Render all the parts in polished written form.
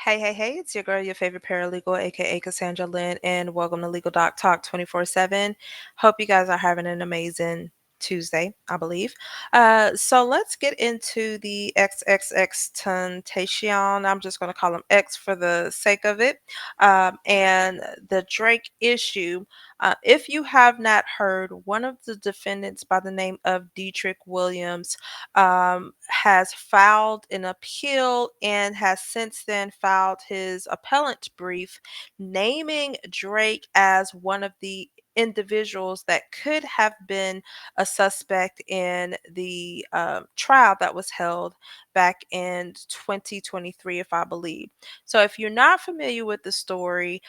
Hey, it's your girl, your favorite paralegal, aka Cassandra Lynn, and welcome to Legal Doc Talk 24/7. Hope you guys are having an amazing Tuesday, I believe. So let's get into the Xxxtentation. I'm just going to call him X for the sake of it. And the Drake issue. If you have not heard, one of the defendants by the name of Dedrick Williams has filed an appeal and has since then filed his appellant brief naming Drake as one of the individuals that could have been a suspect in the trial that was held back in 2023, if I believe. So, if you're not familiar with the story,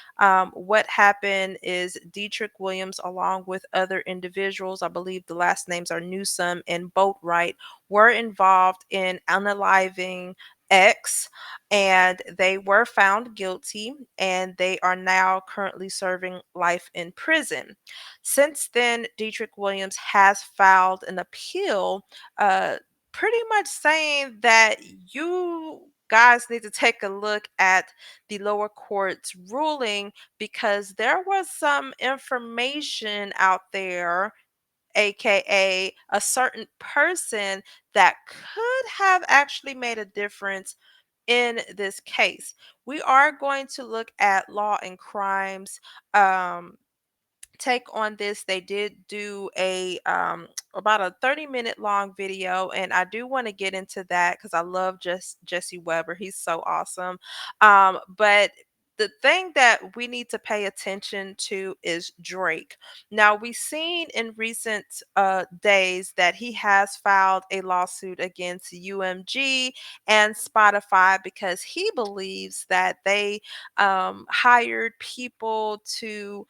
what happened is Dedrick Williams, along with other individuals, I believe the last names are Newsome and Boatwright, were involved in unaliving X, and they were found guilty, and they are now currently serving life in prison. Since then, Dedrick Williams has filed an appeal, pretty much saying that you guys need to take a look at the lower court's ruling because there was some information out there, aka a certain person, that could have actually made a difference in this case. We are going to look at law and crimes take on this. They did do a about a 30-minute long video, and I do want to get into that because I love just Jesse Weber. He's so awesome. But the thing that we need to pay attention to is Drake. Now, we've seen in recent days that he has filed a lawsuit against UMG and Spotify because he believes that they hired people to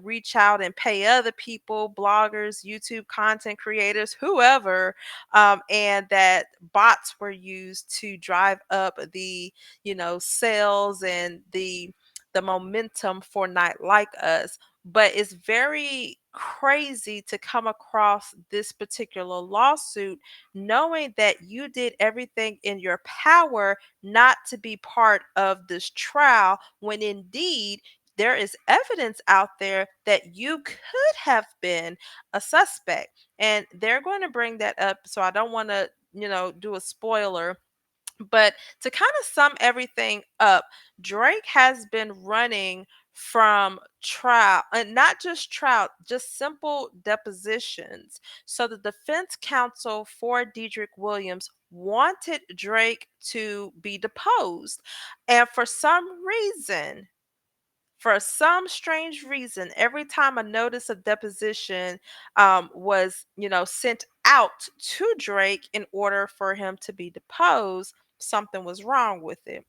reach out and pay other people, bloggers, YouTube content creators, whoever, and that bots were used to drive up the, sales and the momentum for Night Like Us. But it's very crazy to come across this particular lawsuit knowing that you did everything in your power not to be part of this trial when indeed there is evidence out there that you could have been a suspect. And they're going to bring that up. So I don't want to, do a spoiler. But to kind of sum everything up, Drake has been running from trial, and not just trial, just simple depositions. So the defense counsel for Dedrick Williams wanted Drake to be deposed. And for some strange reason, every time a notice of deposition was, sent out to Drake in order for him to be deposed, something was wrong with it.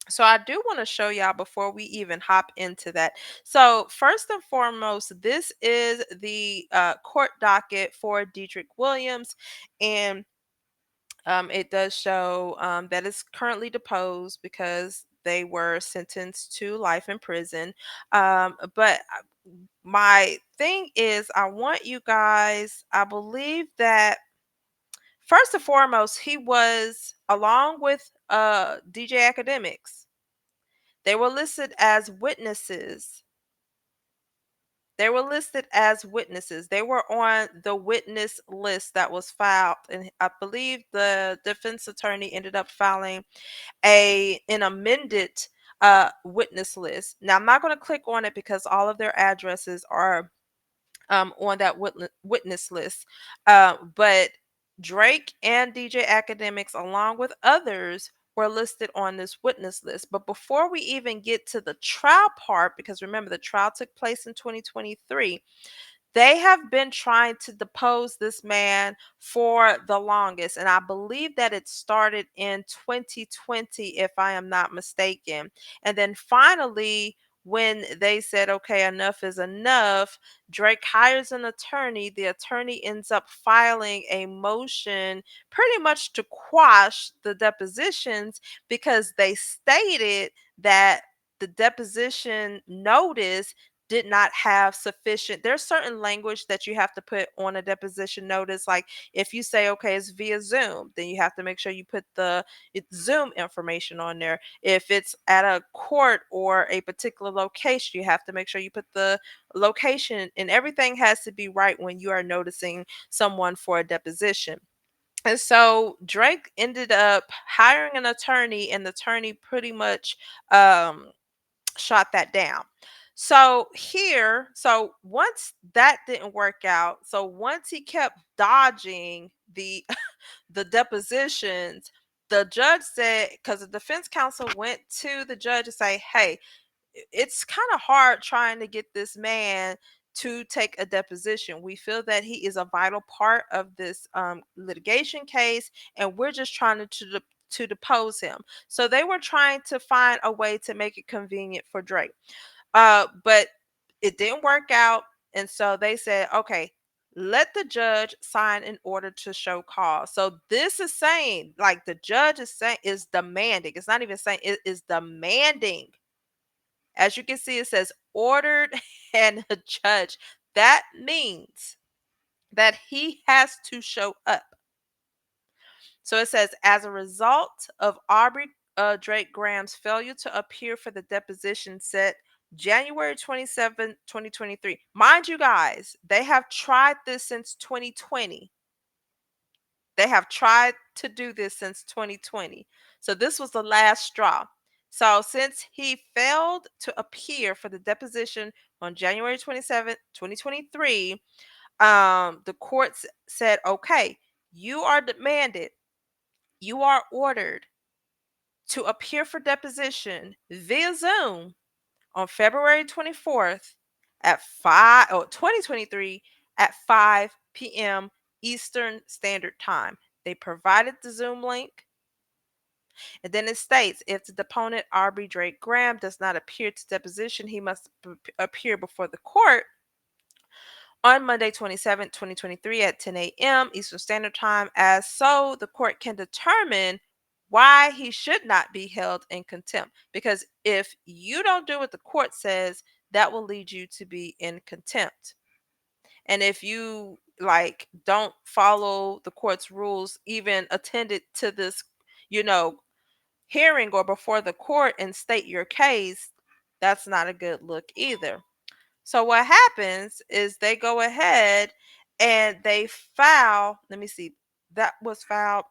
So I do want to show y'all before we even hop into that. So first and foremost, this is the court docket for Dedrick Williams, and it does show that it's currently deposed because they were sentenced to life in prison. But my thing is, I want you guys, I believe that first and foremost, he was, along with DJ Academics, they were listed as witnesses. They were on the witness list that was filed, and I believe the defense attorney ended up filing an amended witness list. Now, I'm not going to click on it because all of their addresses are on that witness list. But Drake and DJ Academics, along with others, were listed on this witness list. But before we even get to the trial part, because remember, the trial took place in 2023, they have been trying to depose this man for the longest. And I believe that it started in 2020, if I am not mistaken. And then finally, when they said, okay, enough is enough, Drake hires an attorney. The attorney ends up filing a motion pretty much to quash the depositions because they stated that the deposition notice did not have sufficient. There's certain language that you have to put on a deposition notice. Like if you say, okay, it's via Zoom, then you have to make sure you put Zoom information on there. If it's at a court or a particular location, you have to make sure you put the location, and everything has to be right when you are noticing someone for a deposition. And so Drake ended up hiring an attorney, and the attorney pretty much um, shot that down. So once that didn't work out, so once he kept dodging the depositions, the judge said, because the defense counsel went to the judge and say, hey, it's kind of hard trying to get this man to take a deposition. We feel that he is a vital part of this litigation case, and we're just trying to depose him. So they were trying to find a way to make it convenient for Drake. But it didn't work out. And so they said, okay, let the judge sign an order to show cause. So this is saying, like the judge is saying, is demanding. It's not even saying, it is demanding. As you can see, it says ordered and a judge. That means that he has to show up. So it says, as a result of Aubrey Drake Graham's failure to appear for the deposition set January 27, 2023. Mind you guys, they have tried this since 2020. They have tried to do this since 2020. So this was the last straw. So since he failed to appear for the deposition on January 27, 2023, the courts said, okay, you are demanded, you are ordered to appear for deposition via Zoom on February 24th at 2023 at 5 p.m. Eastern Standard Time. They provided the Zoom link. And then it states, if the deponent Aubrey Drake Graham does not appear to deposition, he must appear before the court on Monday 27, 2023 at 10 a.m. Eastern Standard Time, as so the court can determine why he should not be held in contempt. Because if you don't do what the court says, that will lead you to be in contempt. And if you don't follow the court's rules, even attended to this, hearing or before the court and state your case, that's not a good look either. So what happens is they go ahead and they file, let me see, that was filed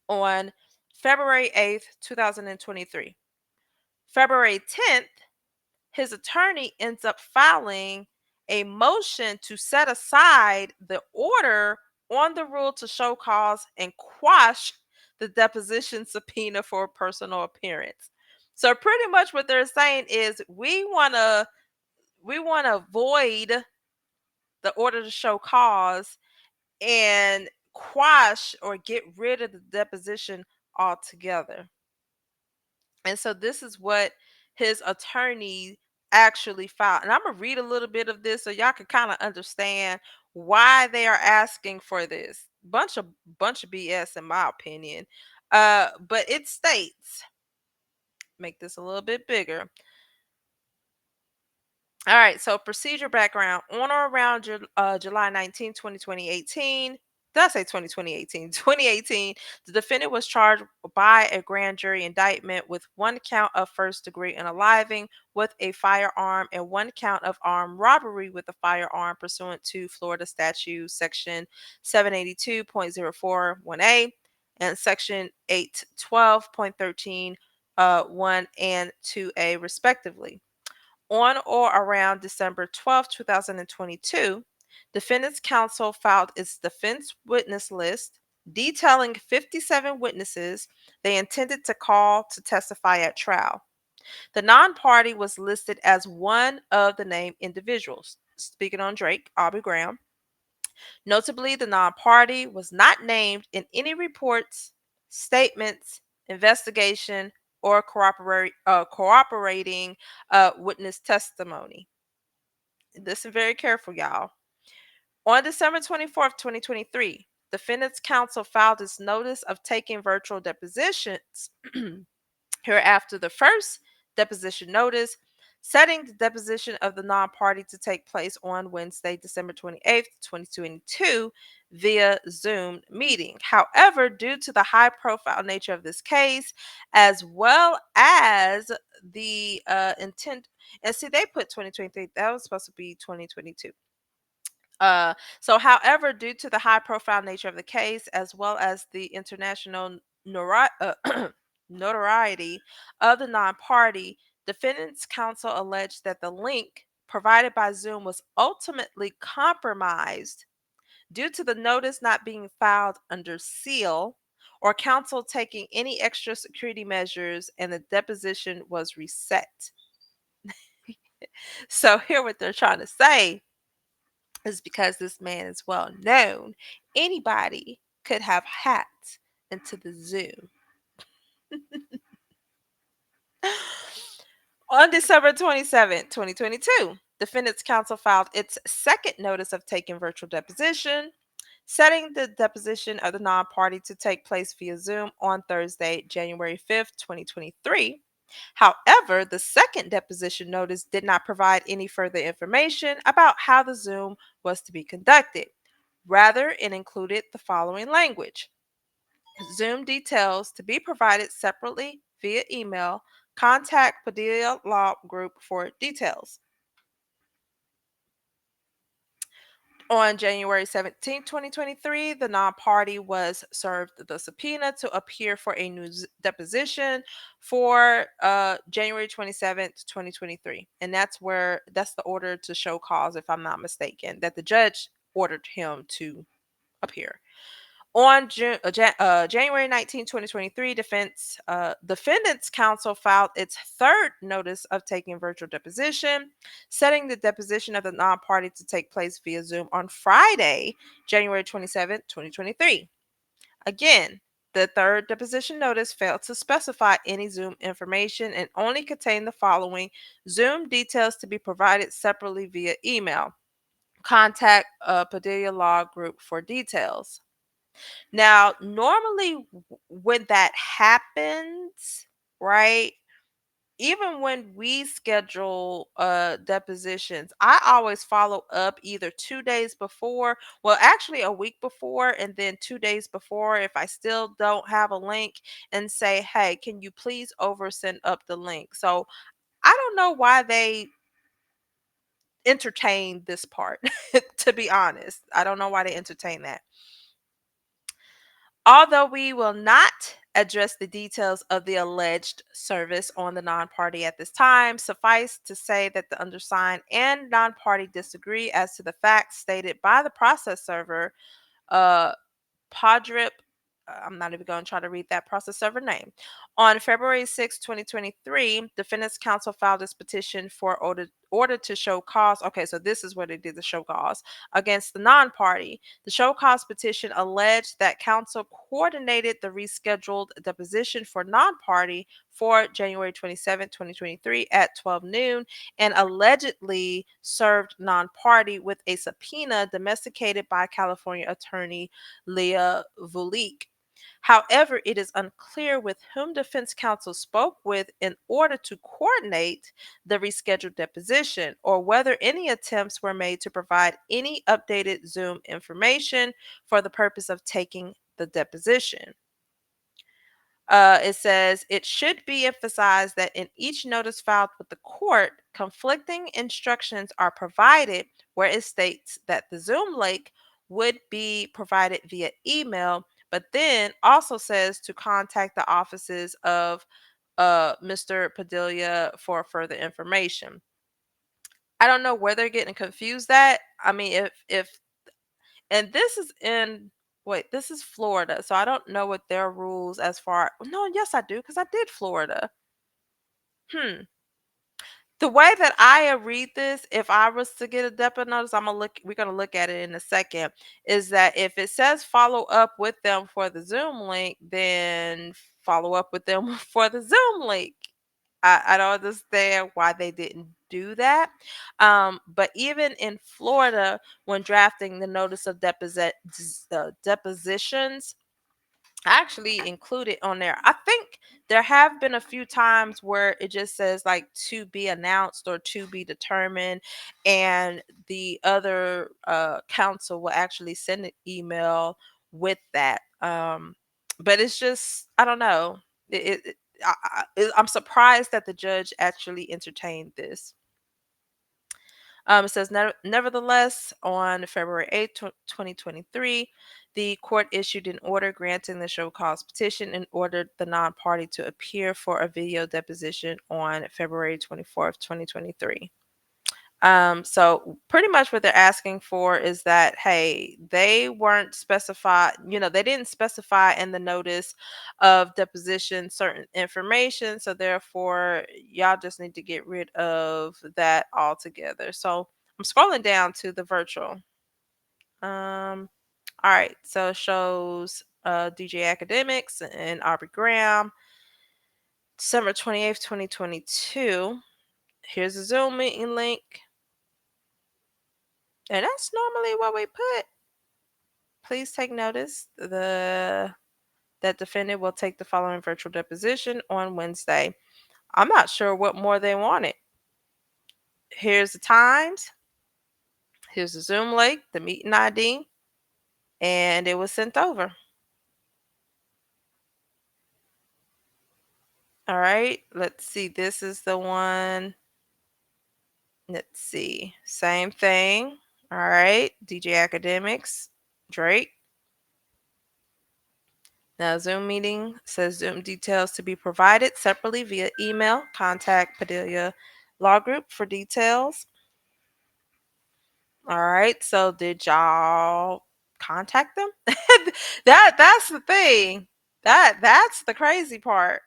on February 8th, 2023. February 10th, his attorney ends up filing a motion to set aside the order on the rule to show cause and quash the deposition subpoena for personal appearance. So pretty much what they're saying is we want to void the order to show cause and quash or get rid of the deposition altogether. And so this is what his attorney actually filed. And I'm going to read a little bit of this so y'all can kind of understand why they are asking for this. Bunch of BS in my opinion. But it states, make this a little bit bigger. All right, so procedure background. On or around July 19, 2018, did I say 2018? 2018, the defendant was charged by a grand jury indictment with one count of first-degree unaliving with a firearm and one count of armed robbery with a firearm pursuant to Florida statute section 782.041A and section 812.13 1 and 2A respectively. On or around December 12, 2022, Defendant's Counsel filed its defense witness list detailing 57 witnesses they intended to call to testify at trial. The non-party was listed as one of the named individuals. Speaking on Drake, Aubrey Graham. Notably, the non-party was not named in any reports, statements, investigation, or cooperating witness testimony. Listen very careful, y'all. On December 24th, 2023, Defendant's Counsel filed its notice of taking virtual depositions. Hereafter, the first deposition notice setting the deposition of the non-party to take place on Wednesday, December 28th, 2022 via Zoom meeting. However, due to the high-profile nature of this case, as well as the intent, and see, they put 2023, that was supposed to be 2022. However, due to the high profile nature of the case, as well as the international notoriety of the non party, defendants' counsel alleged that the link provided by Zoom was ultimately compromised due to the notice not being filed under seal or counsel taking any extra security measures, and the deposition was reset. So, here what they're trying to say is because this man is well known, anybody could have hacked into the Zoom. On December 27, 2022, Defendants Counsel filed its second notice of taking virtual deposition, setting the deposition of the non party to take place via Zoom on Thursday, January 5th, 2023. However, the second deposition notice did not provide any further information about how the Zoom was to be conducted. Rather, it included the following language: Zoom details to be provided separately via email. Contact Padilla Law Group for details. On January 17, 2023, the non party was served the subpoena to appear for a new deposition for January 27th, 2023. And that's the order to show cause, if I'm not mistaken, that the judge ordered him to appear. On January 19, 2023, Defendants Counsel filed its third notice of taking virtual deposition, setting the deposition of the non party to take place via Zoom on Friday, January 27, 2023. Again, the third deposition notice failed to specify any Zoom information and only contained the following: Zoom details to be provided separately via email. Contact Padilla Law Group for details. Now, normally when that happens, right? Even when we schedule depositions, I always follow up either 2 days before, well, actually a week before, and then 2 days before if I still don't have a link, and say, hey, can you please over send up the link? So I don't know why they entertain this part, to be honest. I don't know why they entertain that. Although we will not address the details of the alleged service on the non party at this time, suffice to say that the undersigned and non party disagree as to the facts stated by the process server, uh, Podrip. I'm not even going to try to read that process server name. On February 6, 2023, Defendants Counsel filed this petition for order to show cause. Okay, so this is where they did the show cause against the non party. The show cause petition alleged that counsel coordinated the rescheduled deposition for non party for January 27, 2023 at 12 noon, and allegedly served non party with a subpoena domesticated by California attorney Leah Vulik. However, it is unclear with whom defense counsel spoke with in order to coordinate the rescheduled deposition, or whether any attempts were made to provide any updated Zoom information for the purpose of taking the deposition. It says it should be emphasized that in each notice filed with the court, conflicting instructions are provided where it states that the Zoom link would be provided via email, but then also says to contact the offices of Mr. Padilla for further information. I don't know where they're getting confused at. I mean, if and this is in wait, this is Florida, so I don't know what their rules as far. No, yes, I do, because I did Florida. Hmm. The way that I read this, if I was to get a depot notice, we're gonna look at it in a second, is that if it says follow up with them for the Zoom link, then follow up with them for the Zoom link. I don't understand why they didn't do that. But even in Florida, when drafting the notice of depositions, I actually included on there. I think there have been a few times where it just says like to be announced or to be determined, and the other council will actually send an email with that. But it's just, I don't know. I'm surprised that the judge actually entertained this. It says, nevertheless, on February 8th, 2023, the court issued an order granting the show cause petition and ordered the non party to appear for a video deposition on February 24th, 2023. So pretty much what they're asking for is that, hey, they weren't specified, they didn't specify in the notice of deposition certain information. So therefore, y'all just need to get rid of that altogether. So I'm scrolling down to the virtual. All right. So it shows DJ Academics and Aubrey Graham, December 28th, 2022. Here's a Zoom meeting link. And that's normally what we put. Please take notice that defendant will take the following virtual deposition on Wednesday. I'm not sure what more they wanted. Here's the times. Here's the Zoom link, the meeting ID, and it was sent over. All right, let's see. This is the one. Let's see. Same thing. All right, DJ Academics, Drake. Now, Zoom meeting says Zoom details to be provided separately via email. Contact Padilla Law Group for details. All right. So, did y'all contact them? That's the thing. That's the crazy part.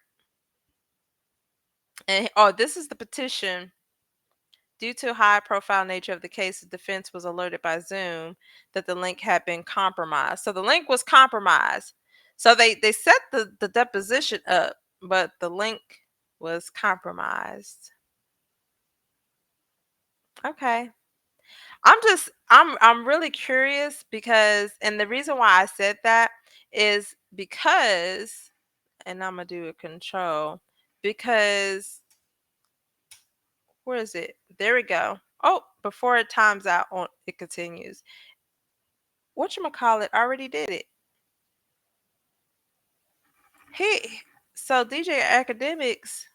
And this is the petition. Due to high profile nature of the case, the defense was alerted by Zoom that the link had been compromised. So the link was compromised. So they set the deposition up, but the link was compromised. Okay. I'm really curious because, and the reason why I said that is because, and I'm gonna do a control because, where is it? There we go. Oh, before it times out, on it continues. Whatchamacallit already did it. He so DJ Academics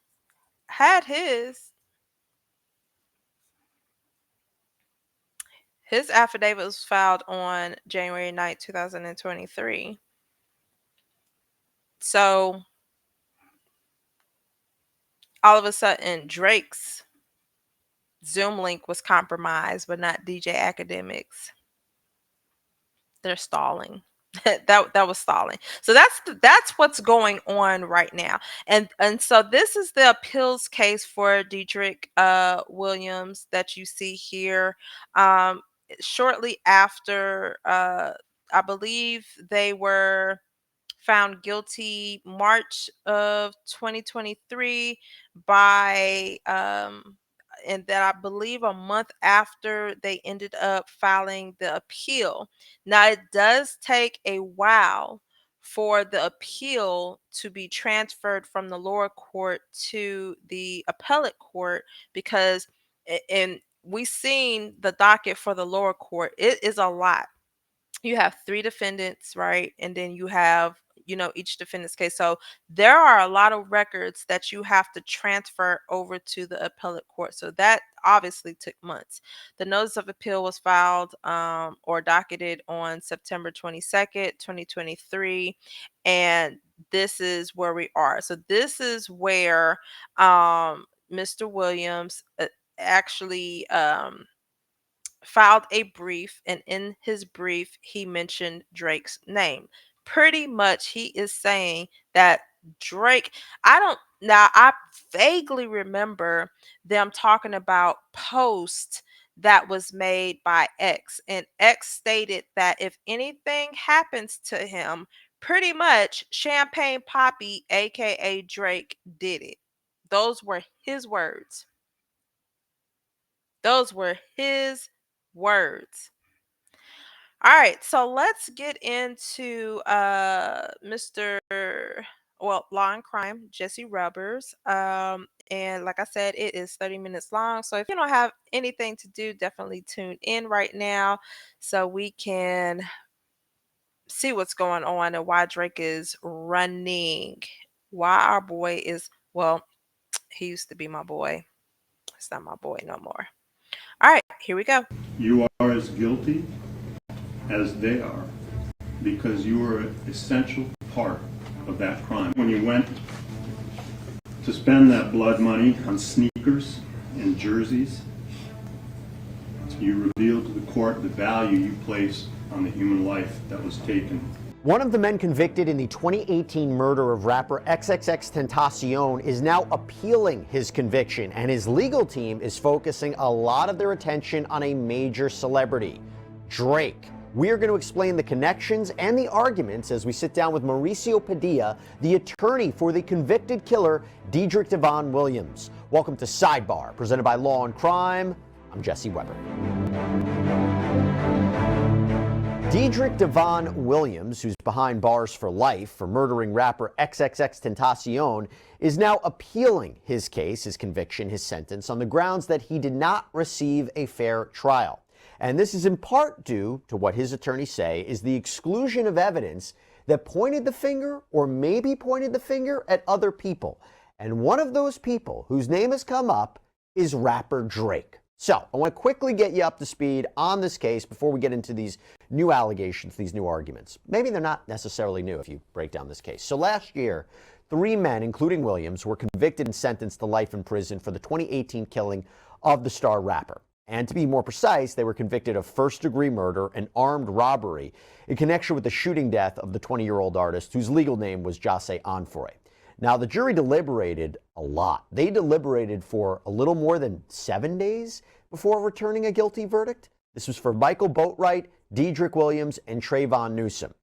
had his affidavit was filed on January 9th, 2023. So all of a sudden Drake's Zoom link was compromised, but not DJ Academics. They're stalling. that was stalling. So that's what's going on right now. And so this is the appeals case for Dedrick Williams that you see here. Shortly after, I believe they were found guilty March of 2023 by and that I believe a month after they ended up filing the appeal. Now it does take a while for the appeal to be transferred from the lower court to the appellate court because and we seen the docket for the lower court. It is a lot. You have three defendants, right? And then you have, each defendant's case. So there are a lot of records that you have to transfer over to the appellate court. So that obviously took months. The notice of appeal was filed or docketed on September 22nd, 2023. And this is where we are. So this is where Mr. Williams actually filed a brief, and in his brief, he mentioned Drake's name. Pretty much, he is saying that Drake, I vaguely remember them talking about post that was made by X, and X stated that if anything happens to him, pretty much Champagne Poppy, aka Drake, did it. Those were his words. Those were his words. All right, so let's get into Mr. Law and Crime, Jesse Rubbers. And like I said, it is 30 minutes long. So if you don't have anything to do, definitely tune in right now so we can see what's going on and why Drake is running. Why our boy is, well, he used to be my boy. It's not my boy no more. All right, here we go. You are as guilty as they are because you were an essential part of that crime. When you went to spend that blood money on sneakers and jerseys, you revealed to the court the value you place on the human life that was taken. One of the men convicted in the 2018 murder of rapper Xxxtentacion is now appealing his conviction, and his legal team is focusing a lot of their attention on a major celebrity, Drake. We are going to explain the connections and the arguments as we sit down with Mauricio Padilla, the attorney for the convicted killer, Dedrick Williams. Welcome to Sidebar, presented by Law and Crime. I'm Jesse Weber. Dedrick Williams, who's behind bars for life for murdering rapper Xxxtentacion, is now appealing his case, his conviction, his sentence, on the grounds that he did not receive a fair trial. And this is in part due to what his attorneys say is the exclusion of evidence that pointed the finger, or maybe pointed the finger, at other people. And one of those people whose name has come up is rapper Drake. So I want to quickly get you up to speed on this case before we get into these new allegations, these new arguments. Maybe they're not necessarily new if you break down this case. So last year, 3 men, including Williams, were convicted and sentenced to life in prison for the 2018 killing of the star rapper. And to be more precise, they were convicted of first-degree murder and armed robbery in connection with the shooting death of the 20-year-old artist whose legal name was Jose Onfroy. Now, the jury deliberated a lot. They deliberated for a little more than 7 days before returning a guilty verdict. This was for Michael Boatwright, Dedrick Williams, and Trayvon Newsom.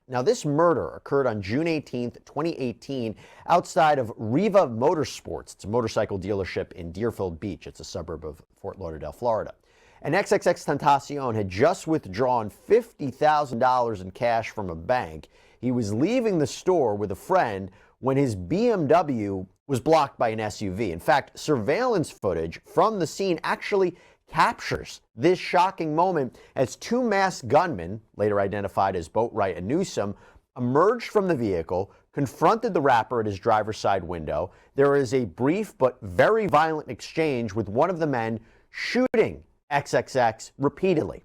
Now, this murder occurred on June 18th, 2018, outside of Riva Motorsports. It's a motorcycle dealership in Deerfield Beach. It's a suburb of Fort Lauderdale, Florida. And Xxxtentacion had just withdrawn $50,000 in cash from a bank. He was leaving the store with a friend when his BMW was blocked by an SUV. In fact, surveillance footage from the scene actually captures this shocking moment as 2 masked gunmen, later identified as Boatwright and Newsom, emerged from the vehicle, confronted the rapper at his driver's side window. There is a brief but very violent exchange with one of the men shooting XXX repeatedly.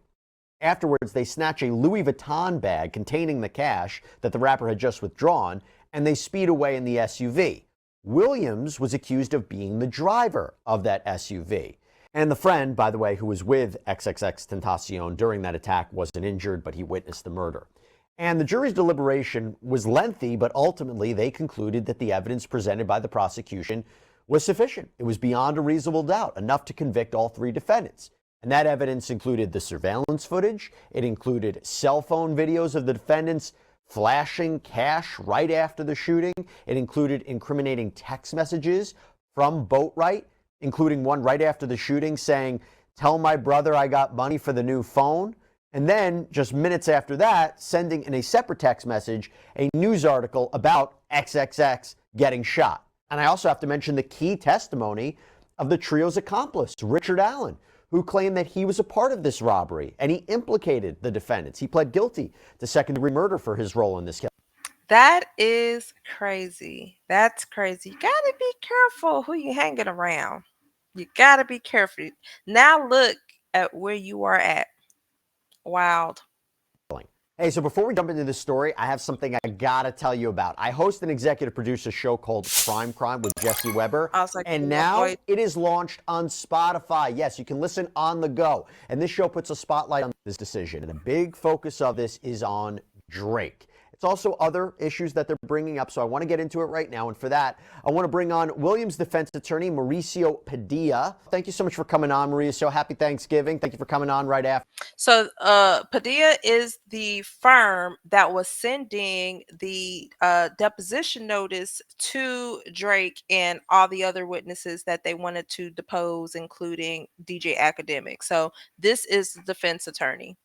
Afterwards, they snatch a Louis Vuitton bag containing the cash that the rapper had just withdrawn, and they speed away in the SUV. Williams was accused of being the driver of that SUV. And the friend, by the way, who was with Xxxtentacion during that attack wasn't injured, but he witnessed the murder. And the jury's deliberation was lengthy, but ultimately they concluded that the evidence presented by the prosecution was sufficient. It was beyond a reasonable doubt, enough to convict all 3 defendants. And that evidence included the surveillance footage. It included cell phone videos of the defendants flashing cash right after the shooting. It included incriminating text messages from Boatwright, including one right after the shooting saying, "Tell my brother I got money for the new phone." And then, just minutes after that, sending in a separate text message a news article about XXX getting shot. And I also have to mention the key testimony of the trio's accomplice, Richard Allen, who claimed that he was a part of this robbery and he implicated the defendants. He pled guilty to second-degree murder for his role in this case. That is crazy. That's crazy. You gotta be careful who you hanging around. You gotta be careful. Now look at where you are at. Wild. Hey, so before we jump into this story, I have something I gotta tell you about. I host and executive produce a show called Crime with Jesse Weber, and now it is launched on Spotify. Yes, you can listen on the go, and this show puts a spotlight on this decision, and the big focus of this is on Drake. It's also other issues that they're bringing up, so I want to get into it right now. And for that, I want to bring on Williams defense attorney Mauricio Padilla. Thank you so much for coming on, Mauricio. Happy Thanksgiving. Thank you for coming on right after. So Padilla is the firm that was sending the deposition notice to Drake and all the other witnesses that they wanted to depose, including DJ Academic. So this is the defense attorney.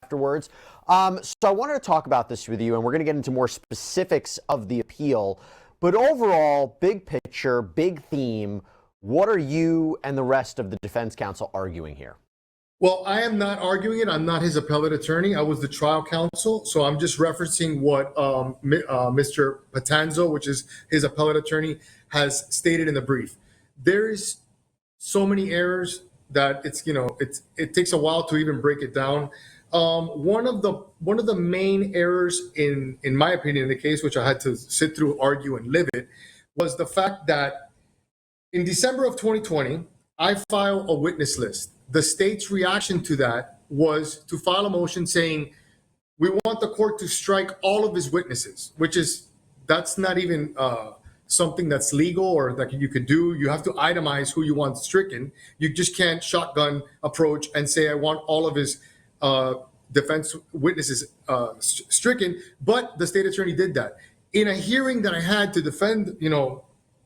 afterwards. So I wanted to talk about this with you, and we're going to get into more specifics of the appeal. But overall, big picture, big theme, what are you and the rest of the defense counsel arguing here? Well, I am not arguing it. I'm not his appellate attorney. I was the trial counsel. So I'm just referencing what Mr. Patanzo, which is his appellate attorney, has stated in the brief. There's so many errors that it takes a while to even break it down. One of the main errors in my opinion in the case, which I had to sit through, argue, and live it, was the fact that in December of 2020, I filed a witness list. The state's reaction to that was to file a motion saying, we want the court to strike all of his witnesses, that's not even something that's legal or that you could do. You have to itemize who you want stricken. You just can't shotgun approach and say, I want all of his defense witnesses stricken. But the state attorney did that. In a hearing that I had to defend,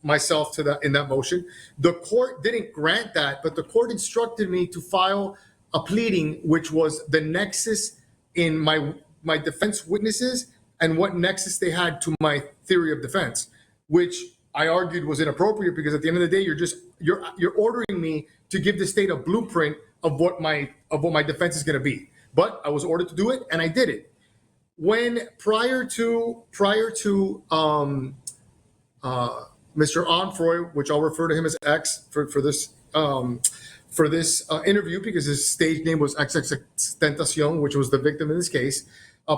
myself to that in that motion, the court didn't grant that, but the court instructed me to file a pleading, which was the nexus in my defense witnesses and what nexus they had to my theory of defense, which I argued was inappropriate because at the end of the day, you're ordering me to give the state a blueprint of what my defense is going to be. But I was ordered to do it, and I did it. When prior to Mr. Onfroy, which I'll refer to him as X for this interview because his stage name was Xxxtentacion, which was the victim in this case.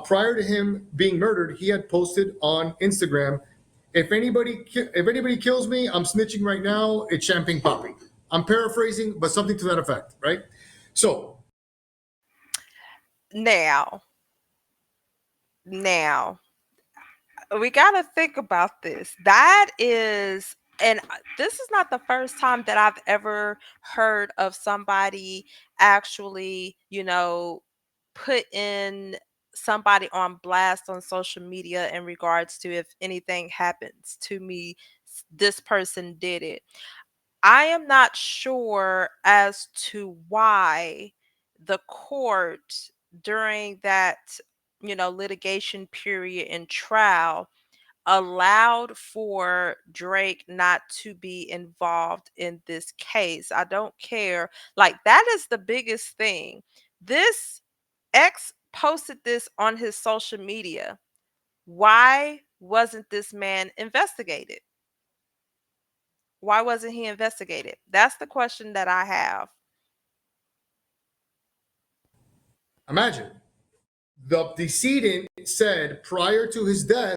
Prior to him being murdered, he had posted on Instagram, if anybody kills me, I'm snitching right now, it's champagne poppy. I'm paraphrasing, but something to that effect, right? So now we got to think about this. That is, and this is not the first time that I've ever heard of somebody actually, put in somebody on blast on social media in regards to, if anything happens to me, this person did it. I am not sure as to why the court during that, litigation period and trial allowed for Drake not to be involved in this case. I don't care. Like, that is the biggest thing. This X posted this on his social media. Why wasn't this man investigated? Why wasn't he investigated? That's the question that I have. imagine the decedent said prior to his death,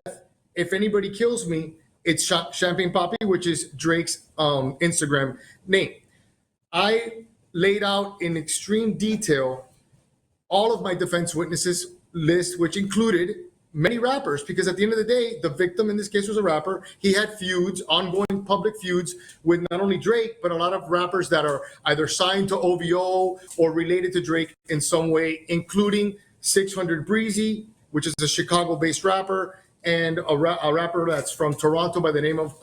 if anybody kills me, it's Champagne Poppy, which is Drake's Instagram name. I laid out in extreme detail all of my defense witnesses list, which included many rappers, because at the end of the day, the victim in this case was a rapper. He had feuds, ongoing public feuds with not only Drake, but a lot of rappers that are either signed to OVO or related to Drake in some way, including 600 Breezy, which is a Chicago-based rapper, and a rapper that's from Toronto by the name of,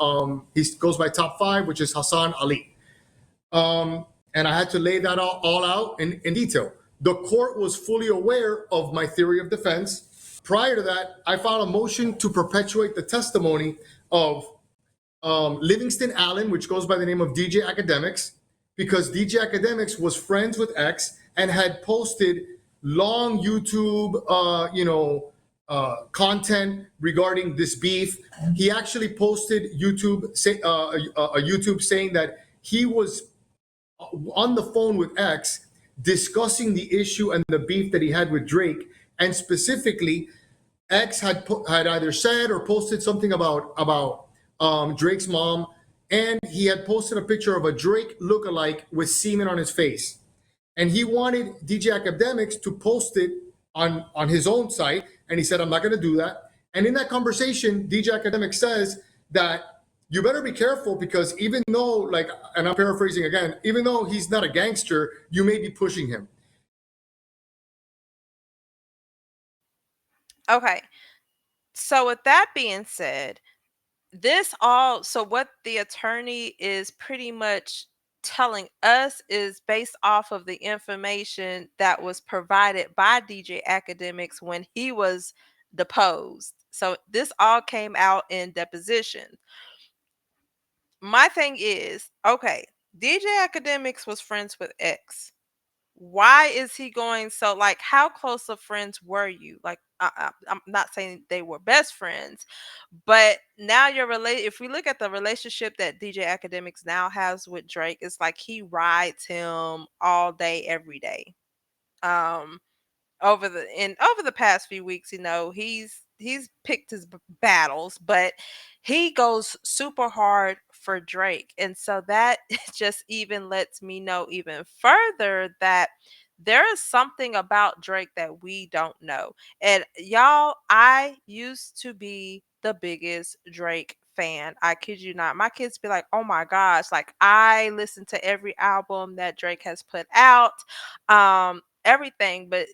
he goes by Top 5, which is Hassan Ali. And I had to lay that all out in detail. The court was fully aware of my theory of defense. Prior to that, I filed a motion to perpetuate the testimony of Livingston Allen, which goes by the name of DJ Academics, because DJ Academics was friends with X and had posted long YouTube, content regarding this beef. He actually posted YouTube saying that he was on the phone with X discussing the issue and the beef that he had with Drake, and specifically, X had either said or posted something about Drake's mom, and he had posted a picture of a Drake lookalike with semen on his face, and he wanted DJ Academics to post it on his own site, and he said, I'm not going to do that. And in that conversation, DJ Academics says that you better be careful because even though, and I'm paraphrasing again, even though he's not a gangster, you may be pushing him. Okay. So with that being said, so what the attorney is pretty much telling us is based off of the information that was provided by DJ Academics when he was deposed. So this all came out in deposition. My thing is, okay, DJ Academics was friends with X. Why is he going so, like, how close of friends were you? Like, I'm not saying they were best friends, but now you're related. If we look at the relationship that DJ Academics now has with Drake, it's like he rides him all day, every day. Um, over the past few weeks, he's picked his battles, but he goes super hard for Drake. And so that just even lets me know even further that there is something about Drake that we don't know. And y'all, I used to be the biggest Drake fan. I kid you not. My kids be like, "Oh my gosh, like I listen to every album that Drake has put out." Everything. But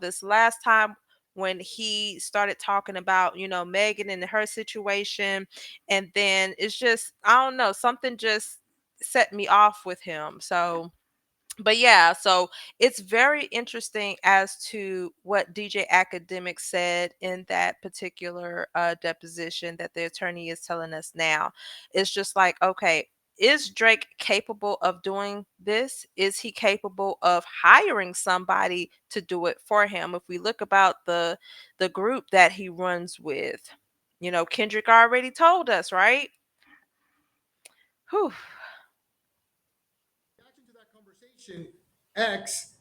this last time when he started talking about Megan and her situation, and then it's just, I don't know, something just set me off with him. So but yeah, so it's very interesting as to what DJ Academic said in that particular deposition that the attorney is telling us now. It's just like, okay, is Drake capable of doing this? Is he capable of hiring somebody to do it for him? If we look about the group that he runs with, Kendrick already told us, right? Whew. Reaction to that conversation, X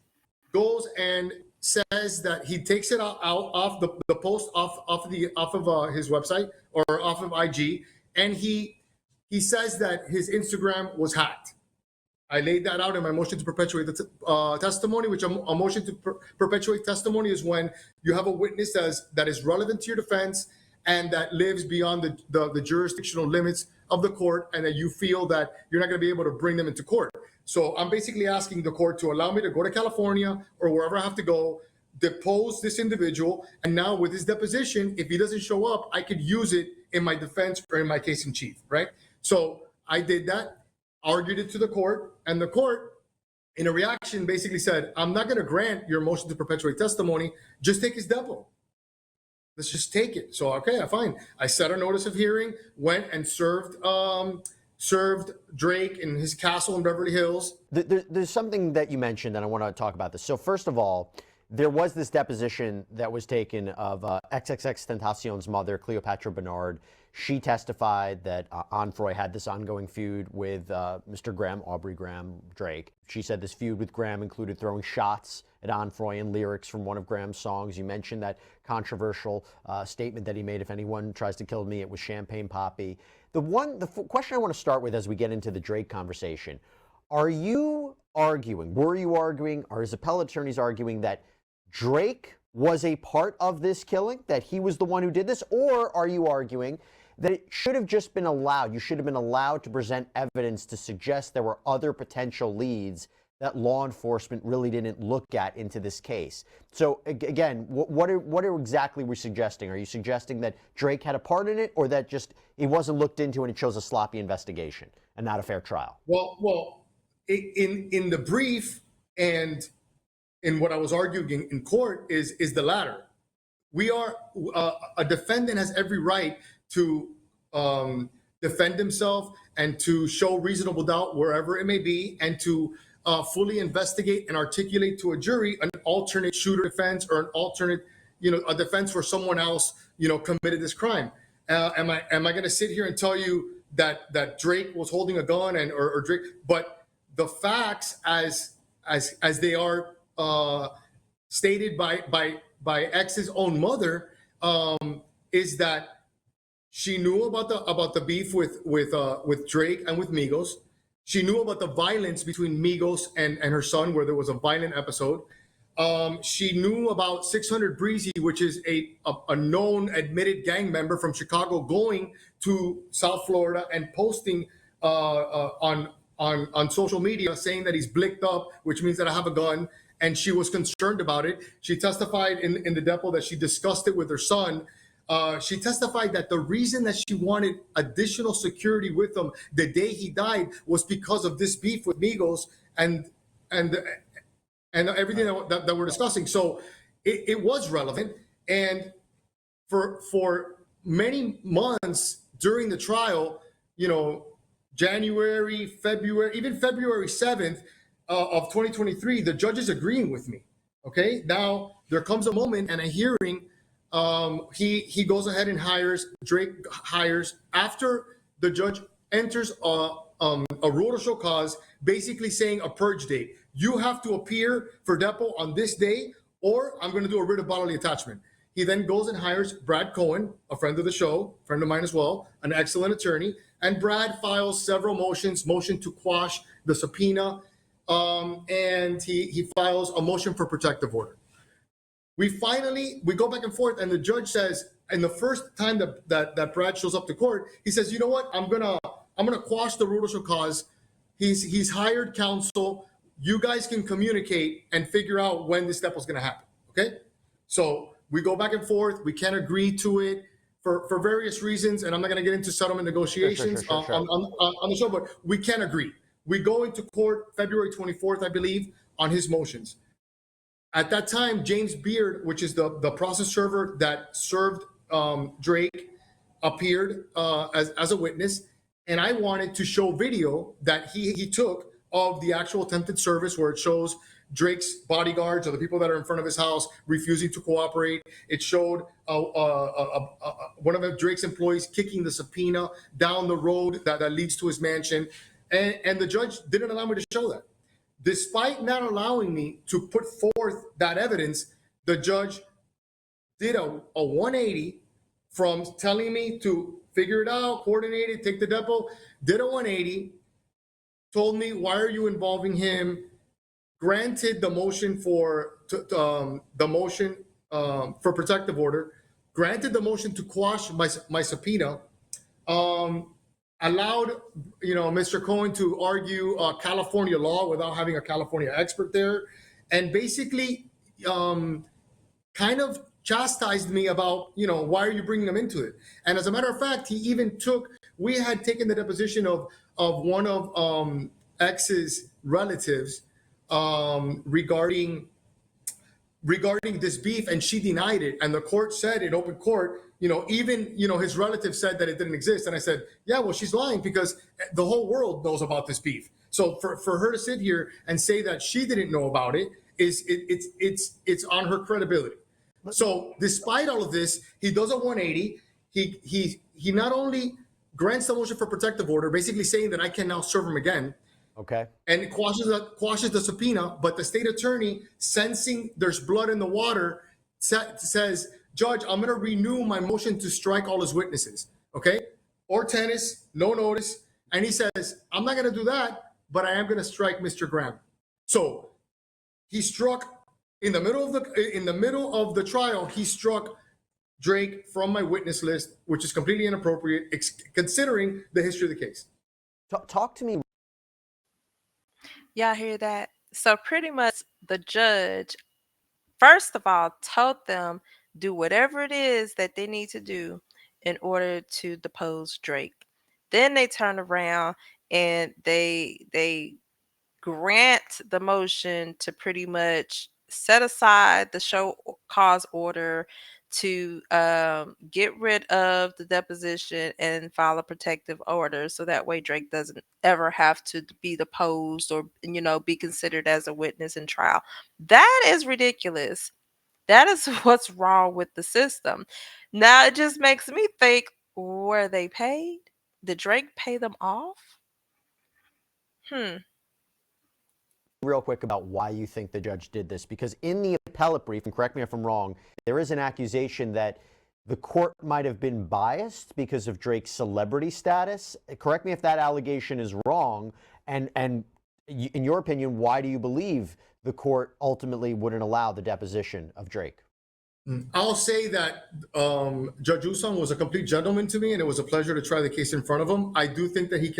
goes and says that he takes it out off the post off of his website or off of IG, and he says that his Instagram was hacked. I laid that out in my motion to perpetuate the testimony, which a motion to perpetuate testimony is when you have a witness that is relevant to your defense and that lives beyond the jurisdictional limits of the court, and that you feel that you're not going to be able to bring them into court. So I'm basically asking the court to allow me to go to California or wherever I have to go, depose this individual, and now with his deposition, if he doesn't show up, I could use it in my defense or in my case in chief, right? So I did that, argued it to the court, and the court, in a reaction, basically said, I'm not going to grant your motion to perpetuate testimony. Just take his depo. Let's just take it. So, okay, fine. I set a notice of hearing, went and served Drake in his castle in Beverly Hills. There's something that you mentioned, and I want to talk about this. So first of all, there was this deposition that was taken of Xxxtentacion's mother, Cleopatra Bernard. She testified that Onfroy had this ongoing feud with Mr. Graham, Aubrey Graham, Drake. She said this feud with Graham included throwing shots at Onfroy and lyrics from one of Graham's songs. You mentioned that controversial statement that he made, if anyone tries to kill me, it was champagne poppy. The question I want to start with as we get into the Drake conversation, were you arguing, or his appellate attorneys arguing that Drake was a part of this killing, that he was the one who did this, or are you arguing that it should have just been allowed, you should have been allowed to present evidence to suggest there were other potential leads that law enforcement really didn't look at into this case? So again, what are exactly we suggesting? Are you suggesting that Drake had a part in it, or that just it wasn't looked into and it shows a sloppy investigation and not a fair trial? Well, in the brief and in what I was arguing in court is the latter. We are a defendant has every right to defend himself and to show reasonable doubt wherever it may be, and to fully investigate and articulate to a jury an alternate shooter defense or an alternate, a defense where someone else, committed this crime. Am I going to sit here and tell you that Drake was holding a gun or Drake? But the facts as they are stated by X's own mother, is that she knew about the beef with Drake and with Migos. She knew about the violence between Migos and her son, where there was a violent episode. She knew about 600 Breezy, which is a known admitted gang member from Chicago, going to South Florida and posting on social media saying that he's blicked up, which means that I have a gun. And she was concerned about it. She testified in the depo that she discussed it with her son. She testified that the reason that she wanted additional security with him the day he died was because of this beef with Migos and and everything that we're discussing. So it was relevant, and for many months during the trial, January, February, even February 7th of 2023, the judge is agreeing with me. Okay, now there comes a moment and a hearing. He goes ahead and Drake hires after the judge enters a rule to show cause, basically saying a purge date. You have to appear for depo on this day, or I'm going to do a writ of bodily attachment. He then goes and hires Brad Cohen, a friend of the show, friend of mine as well, an excellent attorney. And Brad files several motion to quash the subpoena, and he files a motion for protective order. We go back and forth, and the judge says, and the first time that Brad shows up to court, he says, you know what, I'm gonna quash the rule to show cause. He's hired counsel. You guys can communicate and figure out when this step was gonna happen. Okay, so we go back and forth. We can't agree to it for various reasons, and I'm not going to get into settlement negotiations Sure. On the show, but we can't agree. We go into court February 24th, I believe, on his motions. At that time, James Beard, which is the process server that served Drake, appeared as a witness, and I wanted to show video that he took of the actual attempted service, where it shows Drake's bodyguards, or the people that are in front of his house, refusing to cooperate. It showed one of Drake's employees kicking the subpoena down the road that leads to his mansion. And the judge didn't allow me to show that. Despite not allowing me to put forth that evidence, the judge did a 180 from telling me to figure it out, coordinate it, take the depo, did a 180, told me, why are you involving him? Granted the motion for protective order, granted the motion to quash my subpoena, allowed Mr. Cohen to argue California law without having a California expert there, and basically kind of chastised me about why are you bringing him into it. And as a matter of fact, we had taken the deposition of one of X's relatives regarding this beef, and she denied it. And the court said in open court, even his relative said that it didn't exist. And I said, yeah, well, she's lying, because the whole world knows about this beef. So for her to sit here and say that she didn't know about it it's on her credibility. So despite all of this, he does a 180. He not only grants the motion for protective order, basically saying that I can now serve him again. Okay. And it quashes the subpoena, but the state attorney, sensing there's blood in the water, says, Judge, I'm going to renew my motion to strike all his witnesses. Okay? Or tennis, no notice. And he says, I'm not going to do that, but I am going to strike Mr. Graham. So he struck in the middle of the trial. He struck Drake from my witness list, which is completely inappropriate, considering the history of the case. Talk to me. Y'all hear that? So pretty much the judge, first of all, told them do whatever it is that they need to do in order to depose Drake. Then they turn around and they grant the motion to pretty much set aside the show cause order to get rid of the deposition and file a protective order, so that way Drake doesn't ever have to be deposed or be considered as a witness in trial. That is ridiculous. That is what's wrong with the system. Now it just makes me think, were they paid? Did Drake pay them off? Real quick about why you think the judge did this, because in the appellate brief, and correct me if I'm wrong, there is an accusation that the court might have been biased because of Drake's celebrity status. Correct me if that allegation is wrong, and in your opinion, why do you believe the court ultimately wouldn't allow the deposition of Drake? I'll say that Judge Usan was a complete gentleman to me, and it was a pleasure to try the case in front of him. I do think that he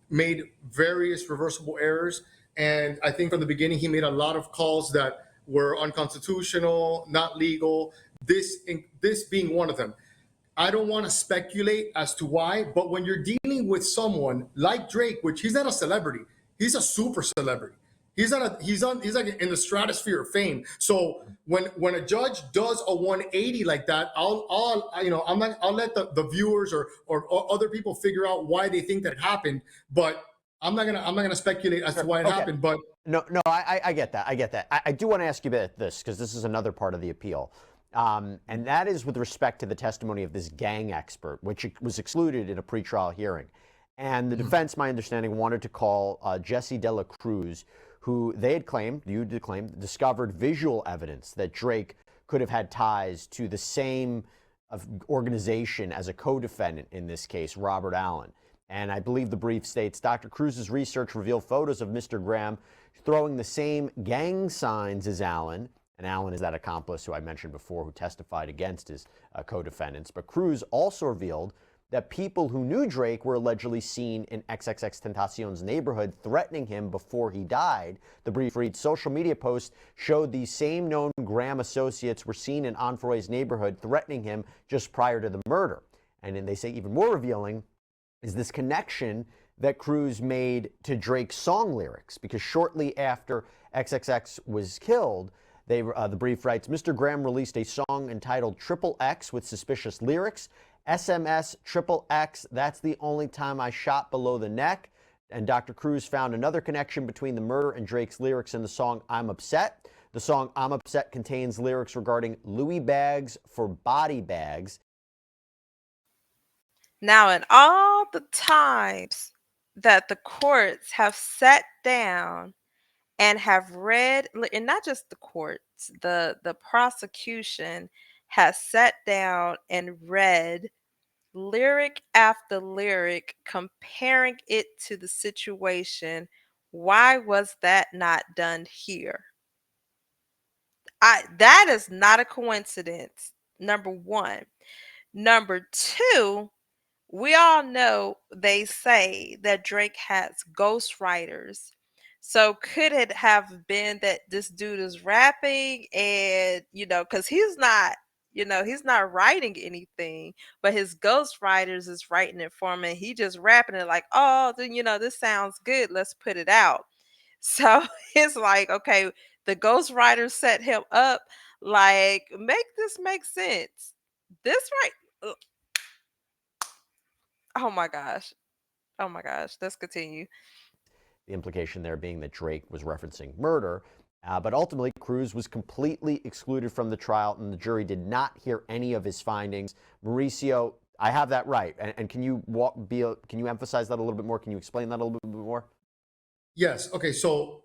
made various reversible errors. And I think from the beginning, he made a lot of calls that were unconstitutional, not legal, this being one of them. I don't want to speculate as to why, but when you're dealing with someone like Drake, which he's not a celebrity, he's a super celebrity. He's like in the stratosphere of fame. So when a judge does a 180 like that, I'll let the viewers or other people figure out why they think that it happened, but I'm not gonna speculate as to why it happened. But No, I get that. I get that. I do want to ask you about this because this is another part of the appeal. And that is with respect to the testimony of this gang expert, which was excluded in a pretrial hearing. And the defense, my understanding, wanted to call Jesse De La Cruz, who they had claimed, discovered visual evidence that Drake could have had ties to the same organization as a co-defendant in this case, Robert Allen. And I believe the brief states, Dr. Cruz's research revealed photos of Mr. Graham throwing the same gang signs as Allen. And Allen is that accomplice who I mentioned before who testified against his co-defendants. But Cruz also revealed that people who knew Drake were allegedly seen in Xxxtentacion's neighborhood threatening him before he died. The brief reads, social media posts showed these same known Graham associates were seen in Onfroy's neighborhood threatening him just prior to the murder. And then they say even more revealing is this connection that Cruz made to Drake's song lyrics, because shortly after XXX was killed, the brief writes, Mr. Graham released a song entitled Triple X with suspicious lyrics. SMS Triple X, that's the only time I shot below the neck. And Dr. Cruz found another connection between the murder and Drake's lyrics in the song I'm Upset. The song I'm Upset contains lyrics regarding Louis bags for body bags. Now, in all the times that the courts have sat down and have read, and not just the courts, the prosecution has sat down and read lyric after lyric, comparing it to the situation. Why was that not done here? That is not a coincidence, number one. Number two, we all know they say that Drake has ghostwriters. So could it have been that this dude is rapping and, because he's not writing anything, but his ghostwriters is writing it for him and he just rapping it like, oh, then, this sounds good. Let's put it out. So it's like, okay, the ghostwriter set him up, like, make this make sense. This right. Oh my gosh. Oh my gosh. Let's continue. The implication there being that Drake was referencing murder. But ultimately, Cruz was completely excluded from the trial, and the jury did not hear any of his findings. Mauricio, I have that right. And can you emphasize that a little bit more? Can you explain that a little bit more? yes, okay. So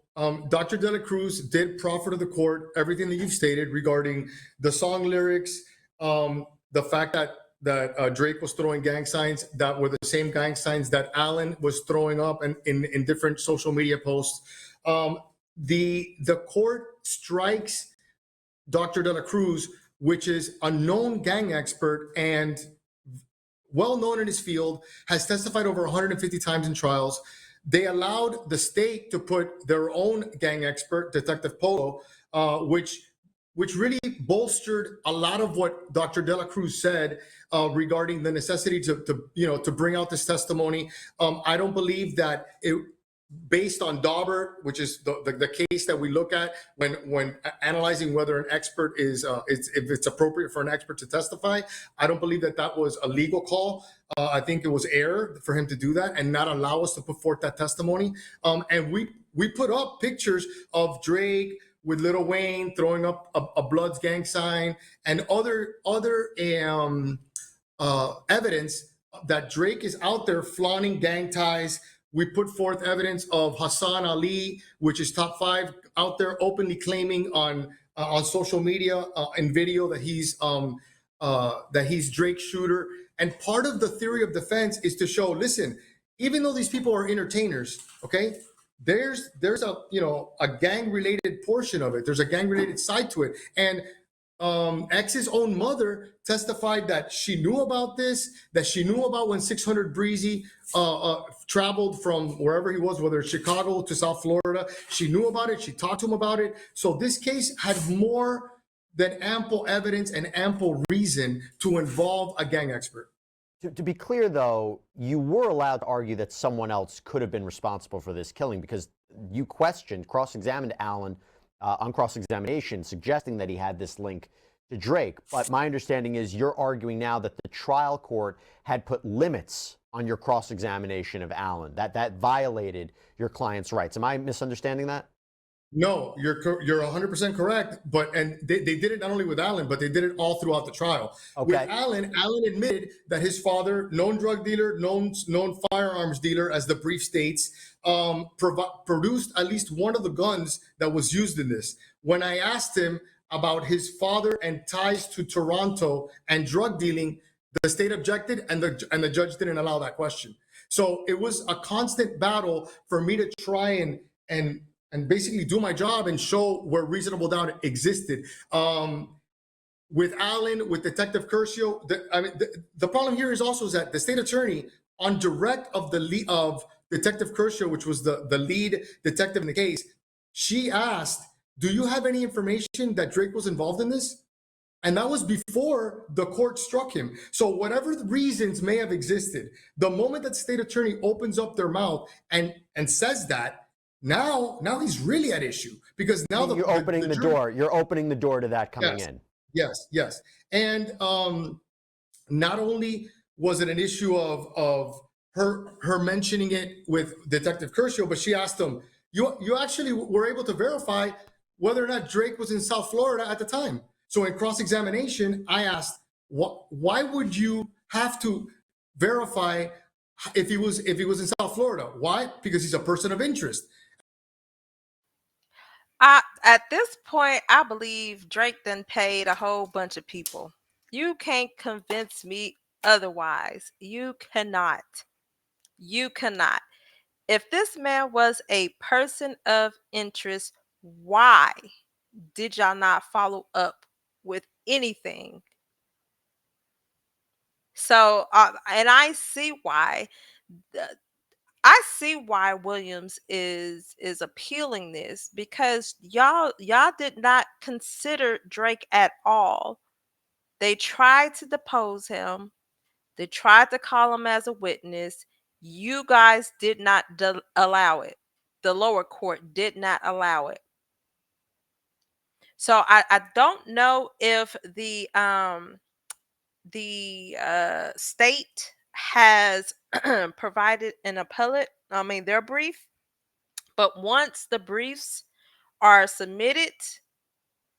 Dr. De La Cruz did proffer to the court everything that you've stated regarding the song lyrics, the fact that Drake was throwing gang signs that were the same gang signs that Allen was throwing up in different social media posts. The court strikes Dr. De La Cruz, which is a known gang expert and well known in his field, has testified over 150 times in trials. They allowed the state to put their own gang expert, Detective Polo, which really bolstered a lot of what Dr. De La Cruz said regarding the necessity to bring out this testimony. I don't believe that based on Daubert, which is the case that we look at when analyzing whether an expert if it's appropriate for an expert to testify, I don't believe that was a legal call. I think it was error for him to do that and not allow us to put forth that testimony. And we put up pictures of Drake with Lil Wayne throwing up a Bloods gang sign and other evidence that Drake is out there flaunting gang ties. We put forth evidence of Hassan Ali, which is top 5 out there openly claiming on social media and video that he's Drake's shooter. And part of the theory of defense is to show, listen, even though these people are entertainers, okay, there's a gang related portion of it. There's a gang related side to it. And X's own mother testified that she knew about this, that she knew about when 600 Breezy traveled from wherever he was, whether it's Chicago to South Florida. She knew about it. She talked to him about it. So this case had more than ample evidence and ample reason to involve a gang expert. To be clear, though, you were allowed to argue that someone else could have been responsible for this killing because you questioned, cross-examined Allen on cross-examination, suggesting that he had this link to Drake. But my understanding is you're arguing now that the trial court had put limits on your cross-examination of Allen, that violated your client's rights. Am I misunderstanding that? No, you're 100% correct. And they did it not only with Allen, but they did it all throughout the trial. Okay. With Allen admitted that his father, known drug dealer, known firearms dealer, as the brief states, produced at least one of the guns that was used in this. When I asked him about his father and ties to Toronto and drug dealing, the state objected, and the judge didn't allow that question. So it was a constant battle for me to try and basically do my job and show where reasonable doubt existed. With Allen, with Detective Curcio, the problem here is also that the state attorney, on direct of Detective Curcio, which was the lead detective in the case, she asked, "Do you have any information that Drake was involved in this?" And that was before the court struck him. So whatever the reasons may have existed, the moment that state attorney opens up their mouth and says that, now he's really at issue, because now you're opening the door. You're opening the door to that coming in. Yes. And not only was it an issue of her mentioning it with Detective Curcio, but she asked him, you actually were able to verify whether or not Drake was in South Florida at the time. So in cross-examination, I asked, why would you have to verify if he was in South Florida? Why? Because he's a person of interest. At this point, I believe Drake done paid a whole bunch of people. You can't convince me otherwise. You cannot. You cannot. If this man was a person of interest, why did y'all not follow up with anything? So, and I see why. I see why Williams is appealing this, because y'all did not consider Drake at all. They tried to depose him. They tried to call him as a witness. You guys did not allow it. The lower court did not allow it. So I don't know if the state has provided an their brief, but once the briefs are submitted,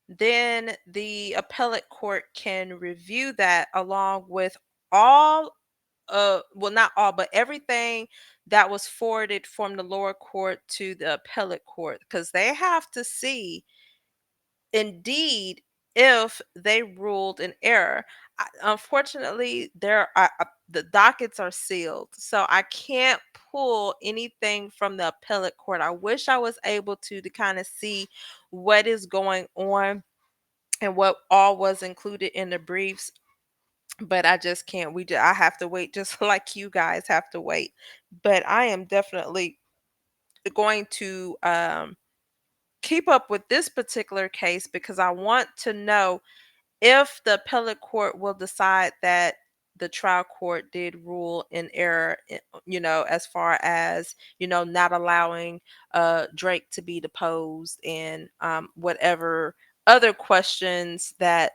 then the appellate court can review that along with all not all, but everything that was forwarded from the lower court to the appellate court, because they have to see indeed if they ruled in error. Unfortunately, the dockets are sealed, so I can't pull anything from the appellate court. I wish I was able to kind of see what is going on and what all was included in the briefs, but I just can't. I have to wait, just like you guys have to wait. But I am definitely going to keep up with this particular case, because I want to know if the appellate court will decide that the trial court did rule in error, as far as, not allowing Drake to be deposed, and whatever other questions that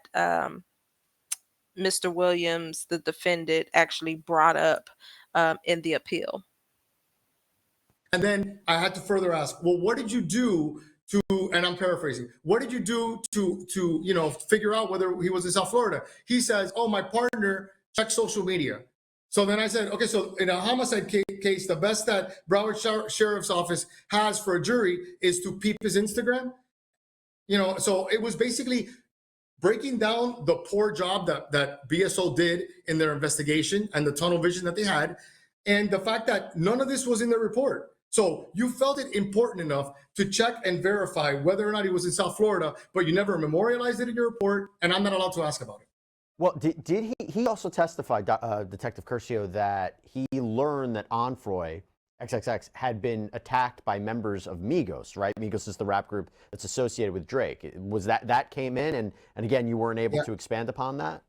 Mr. Williams, the defendant, actually brought up in the appeal. And then I had to further ask, well, what did you do to, and I'm paraphrasing, what did you do to figure out whether he was in South Florida? He says, oh, my partner checked social media. So then I said, okay, so in a homicide case, the best that Broward Sheriff's Office has for a jury is to peep his Instagram. So it was basically breaking down the poor job that BSO did in their investigation and the tunnel vision that they had, and the fact that none of this was in the report. So you felt it important enough to check and verify whether or not he was in South Florida, but you never memorialized it in your report, and I'm not allowed to ask about it. Well, did he also testified, Detective Curcio, that he learned that Onfroy XXX had been attacked by members of Migos, right? Migos is the rap group that's associated with Drake. Was that came in, and again, you weren't able Yeah. to expand upon that?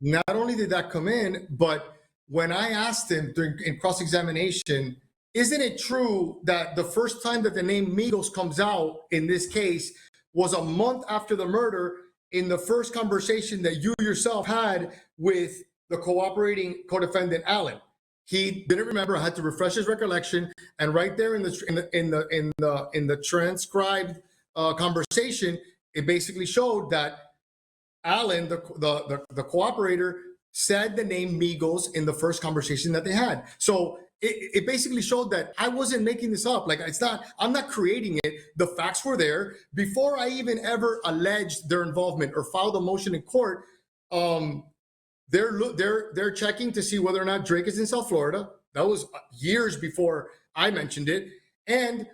Not only did that come in, but when I asked him in cross-examination, isn't it true that the first time that the name Migos comes out in this case was a month after the murder, in the first conversation that you yourself had with the cooperating co-defendant Allen? He didn't remember. I had to refresh his recollection, and right there in the transcribed conversation, it basically showed that Allen, the cooperator, said the name Migos in the first conversation that they had. So it basically showed that I wasn't making this up. Like, I'm not creating it. The facts were there before I even ever alleged their involvement or filed a motion in court. They're checking to see whether or not Drake is in South Florida. That was years before I mentioned it. And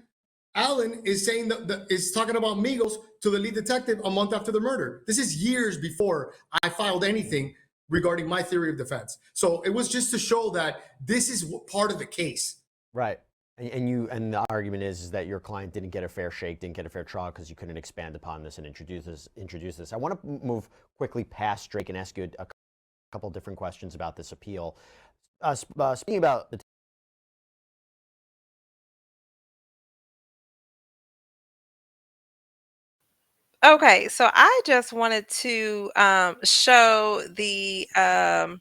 Allen is saying is talking about Migos to the lead detective a month after the murder. This is years before I filed anything regarding my theory of defense. So it was just to show that this is part of the case. Right. And the argument is that your client didn't get a fair shake, didn't get a fair trial because you couldn't expand upon this and introduce this. I want to move quickly past Drake and ask you a couple different questions about this appeal. Speaking about the Okay, so I just wanted to show the let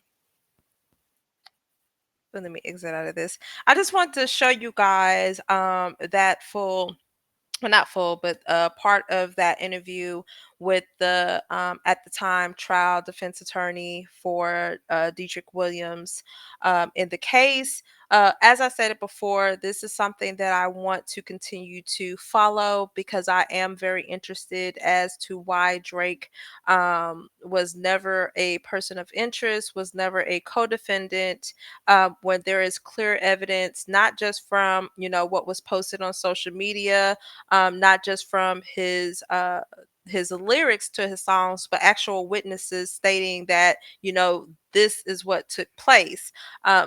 me exit out of this. I just want to show you guys that full, well, not full, but part of that interview with the at the time trial defense attorney for Dedrick Williams in the case. As I said it before, this is something that I want to continue to follow because I am very interested as to why Drake was never a person of interest, was never a co-defendant, when there is clear evidence, not just from what was posted on social media, not just from his lyrics to his songs, but actual witnesses stating that this is what took place.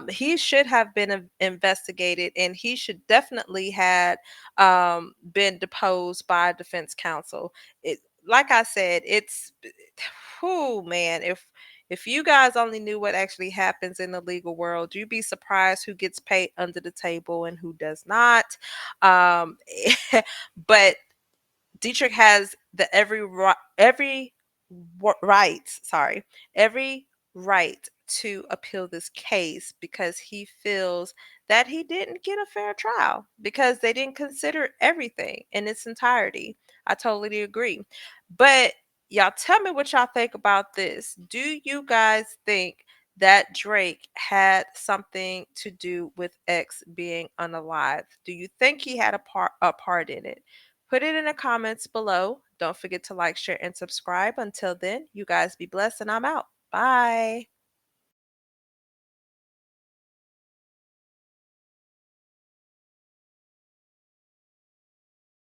He should have been investigated, and he should definitely had been deposed by defense counsel. It, like I said, it's whoo man, if you guys only knew what actually happens in the legal world, you'd be surprised who gets paid under the table and who does not. Um, but Dietrich has the every right to appeal this case because he feels that he didn't get a fair trial because they didn't consider everything in its entirety. I totally agree. But y'all tell me what y'all think about this. Do you guys think that Drake had something to do with X being unalive? Do you think he had a part in it? Put it in the comments below. Don't forget to like, share, and subscribe. Until then, you guys be blessed, and I'm out. Bye.